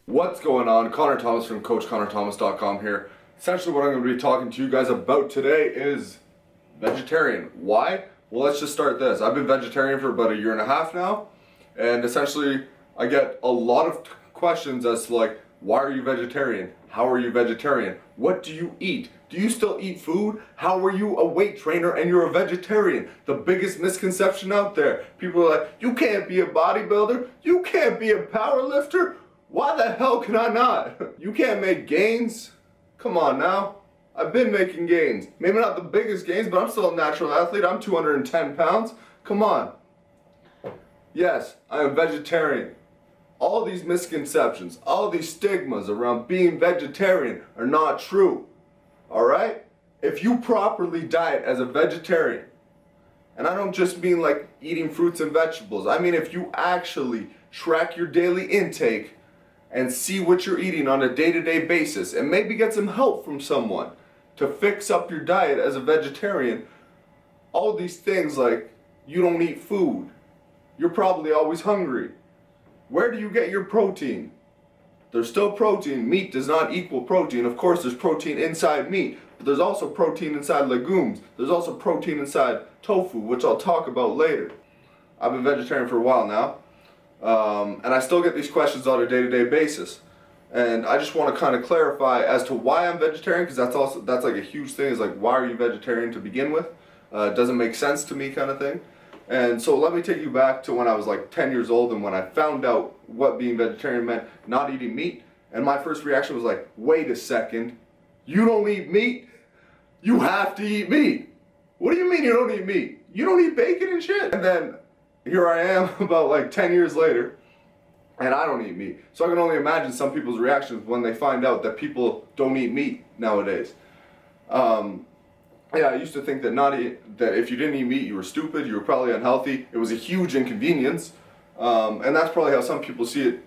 What's going on? Connor Thomas from CoachConnorThomas.com here. Essentially what I'm going to be talking to you guys about today is vegetarian. Why? Well, let's just start this. I've been vegetarian for about 1.5 years now, and essentially I get a lot of questions as to like, why are you vegetarian? How are you vegetarian? What do you eat? Do you still eat food? How are you a weight trainer and you're a vegetarian? The biggest misconception out there. People are like, you can't be a bodybuilder. You can't be a power lifter. Why the hell can I not? You can't make gains? Come on now. I've been making gains. Maybe not the biggest gains, but I'm still a natural athlete. I'm 210 pounds. Come on. Yes, I am vegetarian. All these misconceptions, all these stigmas around being vegetarian are not true. Alright? If you properly diet as a vegetarian, and I don't just mean like eating fruits and vegetables, I mean if you actually track your daily intake and see what you're eating on a day-to-day basis and maybe get some help from someone to fix up your diet as a vegetarian, all these things like you don't eat food, you're probably always hungry. Where do you get your protein? There's still protein. Meat does not equal protein. Of course, there's protein inside meat, but there's also protein inside legumes. There's also protein inside tofu, which I'll talk about later. I've been vegetarian for a while now, and I still get these questions on a day-to-day basis. And I just want to kind of clarify as to why I'm vegetarian, because that's like a huge thing. Is like, why are you vegetarian to begin with? It doesn't make sense to me, kind of thing. And so let me take you back to when I was like 10 years old and when I found out what being vegetarian meant, not eating meat. And my first reaction was like, wait a second, you don't eat meat? You have to eat meat. What do you mean you don't eat meat? You don't eat bacon and shit? And then here I am about like 10 years later and I don't eat meat. So I can only imagine some people's reactions when they find out that people don't eat meat nowadays. Yeah, I used to think that that if you didn't eat meat, you were stupid, you were probably unhealthy. It was a huge inconvenience. And that's probably how some people see it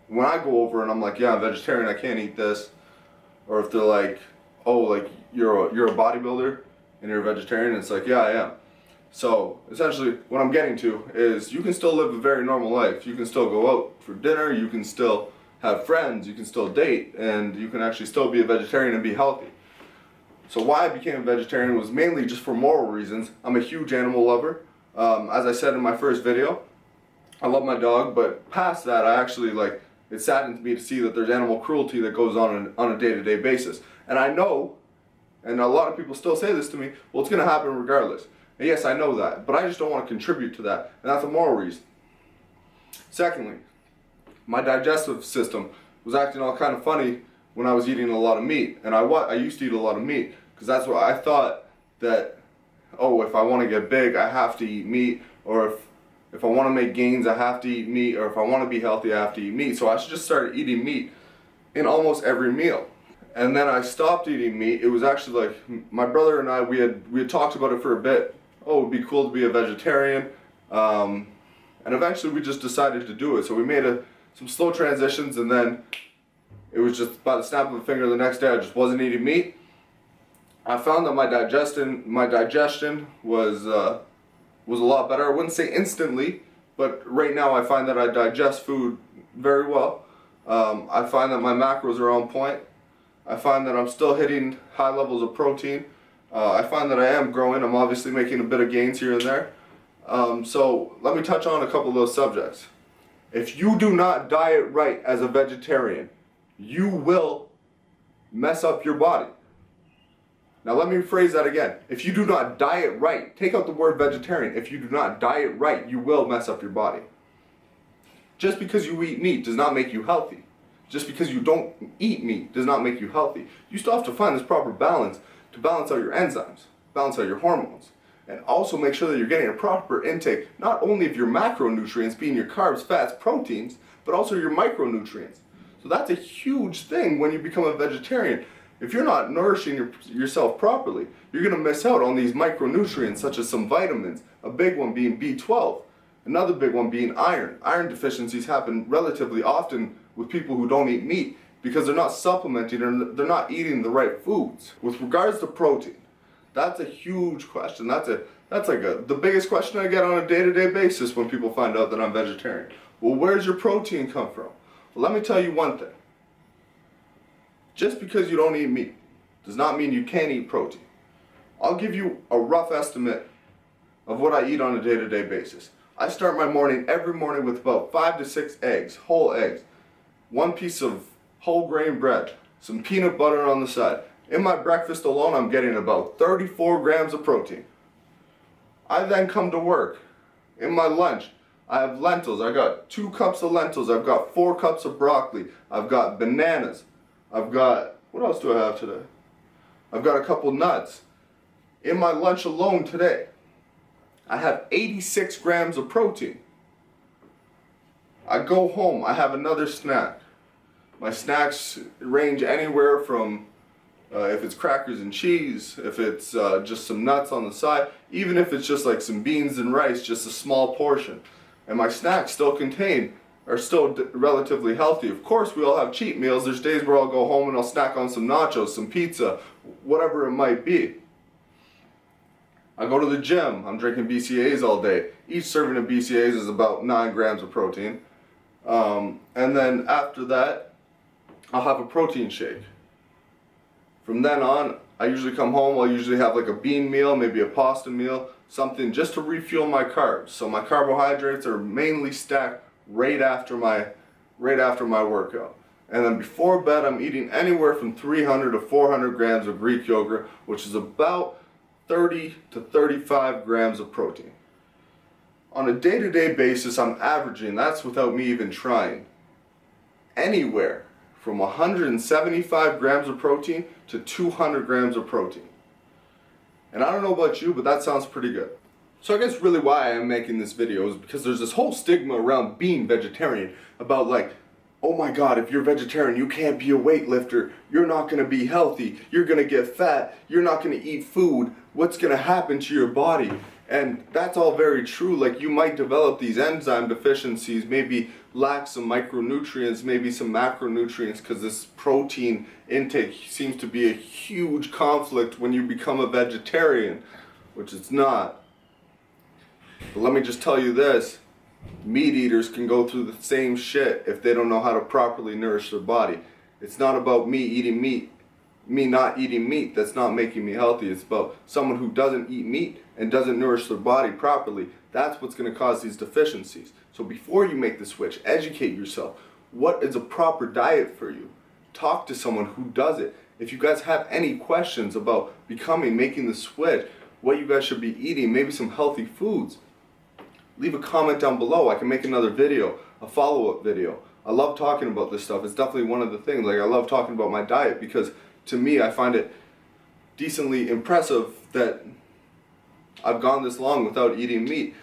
when I go over and I'm like, yeah, I'm vegetarian, I can't eat this. Or if they're like, oh, like you're a bodybuilder and you're a vegetarian, it's like, yeah, I am. So essentially what I'm getting to is you can still live a very normal life. You can still go out for dinner, you can still have friends, you can still date, and you can actually still be a vegetarian and be healthy. So why I became a vegetarian was mainly just for moral reasons. I'm a huge animal lover. As I said in my first video, I love my dog, but past that, I actually it saddens me to see that there's animal cruelty that goes on a day-to-day basis. And I know, and a lot of people still say this to me, well, it's going to happen regardless. And yes, I know that, but I just don't want to contribute to that, and that's a moral reason. Secondly, my digestive system was acting all kind of funny when I was eating a lot of meat, and I used to eat a lot of meat because that's what I thought that, oh, if I want to get big, I have to eat meat, or if I want to make gains, I have to eat meat, or if I want to be healthy, I have to eat meat. So I just started eating meat in almost every meal, and then I stopped eating meat. It was actually like my brother and I we had talked about it for a bit. Oh, it'd be cool to be a vegetarian, and eventually we just decided to do it. So we made some slow transitions, and then it was just by the snap of a finger the next day I just wasn't eating meat. I found that my digestion was a lot better. I wouldn't say instantly, but right now I find that I digest food very well. I find that my macros are on point. I find that I'm still hitting high levels of protein. I find that I am growing. I'm obviously making a bit of gains here and there. So let me touch on a couple of those subjects. If you do not diet right as a vegetarian, you will mess up your body. Now let me phrase that again. If you do not diet right, take out the word vegetarian. If you do not diet right, you will mess up your body. Just because you eat meat does not make you healthy. Just because you don't eat meat does not make you healthy. You still have to find this proper balance to balance out your enzymes, balance out your hormones, and also make sure that you're getting a proper intake, not only of your macronutrients, being your carbs, fats, proteins, but also your micronutrients. So that's a huge thing when you become a vegetarian. If you're not nourishing yourself properly, you're going to miss out on these micronutrients such as some vitamins, a big one being B12, another big one being iron. Iron deficiencies happen relatively often with people who don't eat meat because they're not supplementing or they're not eating the right foods. With regards to protein, that's a huge question. That's the biggest question I get on a day-to-day basis when people find out that I'm vegetarian. Well, where's your protein come from? Well, let me tell you one thing. Just because you don't eat meat does not mean you can't eat protein. I'll give you a rough estimate of what I eat on a day-to-day basis. I start my morning every morning with about 5 to 6 eggs, whole eggs, one piece of whole grain bread, some peanut butter on the side. In my breakfast alone, I'm getting about 34 grams of protein. I then come to work. In my lunch, I have lentils. I got 2 cups of lentils. I've got 4 cups of broccoli. I've got bananas. I've got, what else do I have today? I've got a couple nuts. In my lunch alone today, I have 86 grams of protein. I go home, I have another snack. My snacks range anywhere from, if it's crackers and cheese, if it's just some nuts on the side, even if it's just like some beans and rice, just a small portion. And my snacks are still relatively healthy. Of course, we all have cheat meals. There's days where I'll go home and I'll snack on some nachos, some pizza, whatever it might be. I go to the gym. I'm drinking BCAAs all day. Each serving of BCAAs is about 9 grams of protein. And then after that, I'll have a protein shake. From then on, I usually come home. I'll usually have like a bean meal, maybe a pasta meal, something just to refuel my carbs. So my carbohydrates are mainly stacked right after my workout. And then before bed, I'm eating anywhere from 300 to 400 grams of Greek yogurt, which is about 30 to 35 grams of protein. On a day-to-day basis, I'm averaging, that's without me even trying, anywhere from 175 grams of protein to 200 grams of protein. And I don't know about you, but that sounds pretty good. So I guess really why I'm making this video is because there's this whole stigma around being vegetarian about like, oh my god, if you're vegetarian, you can't be a weightlifter, you're not going to be healthy, you're going to get fat, you're not going to eat food, what's going to happen to your body? And that's all very true. Like, you might develop these enzyme deficiencies, maybe lack some micronutrients, maybe some macronutrients, because this protein intake seems to be a huge conflict when you become a vegetarian, which it's not. But let me just tell you this, meat eaters can go through the same shit if they don't know how to properly nourish their body. It's not about me not eating meat that's not making me healthy. It's about someone who doesn't eat meat and doesn't nourish their body properly. That's what's going to cause these deficiencies. So before you make the switch, educate yourself. What is a proper diet for you? Talk to someone who does it. If you guys have any questions about making the switch, what you guys should be eating, maybe some healthy foods, leave a comment down below. I can make another video, a follow-up video. I love talking about this stuff. It's definitely one of the things. Like, I love talking about my diet because to me, I find it decently impressive that I've gone this long without eating meat.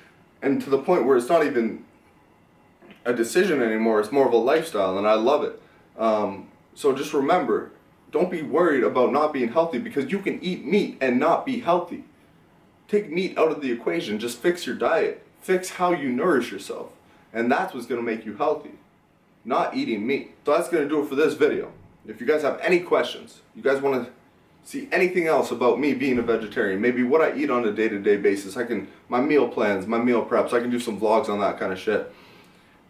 And to the point where it's not even a decision anymore, it's more of a lifestyle, and I love it. So just remember, don't be worried about not being healthy, because you can eat meat and not be healthy. Take meat out of the equation, just fix your diet. Fix how you nourish yourself. And that's what's going to make you healthy, not eating meat. So that's going to do it for this video. If you guys have any questions, you guys want to see anything else about me being a vegetarian, maybe what I eat on a day-to-day basis, my meal plans, my meal preps, I can do some vlogs on that kind of shit.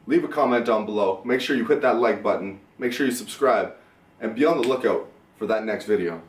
Leave a comment down below. Make sure you hit that like button. Make sure you subscribe. And be on the lookout for that next video.